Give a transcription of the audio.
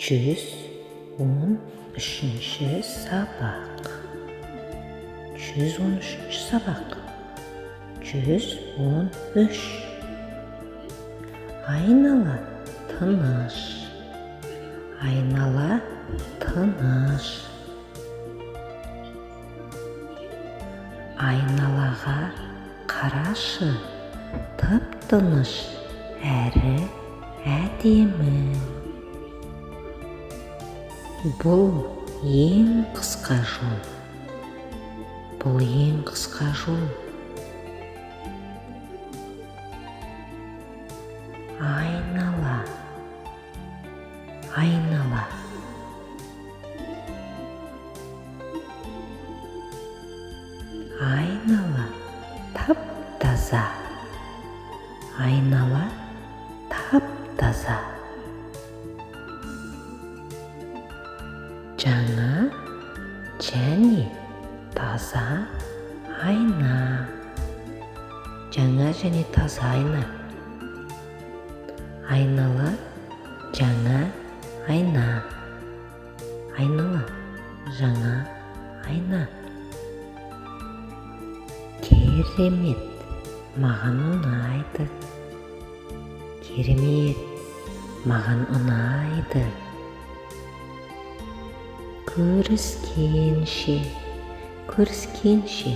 113 сабақ. 113 сабақ. 113. Айнала тыныш. Айнала тыныш. Айналаға қарашы, тып-тыныш әрі әдемі. Бұл ең қысқа жол. Бұл ең қысқа жол. Айнала. Айнала. Айнала тап-таза. Айнала тап-таза. Жаңа және таза айна. Жаңа және таза айна. Айнала жаңа айна. Айнала жаңа айна. Керемет, маған ұнайды. Керемет, маған ұнайды. Көріскенше, көріскенше.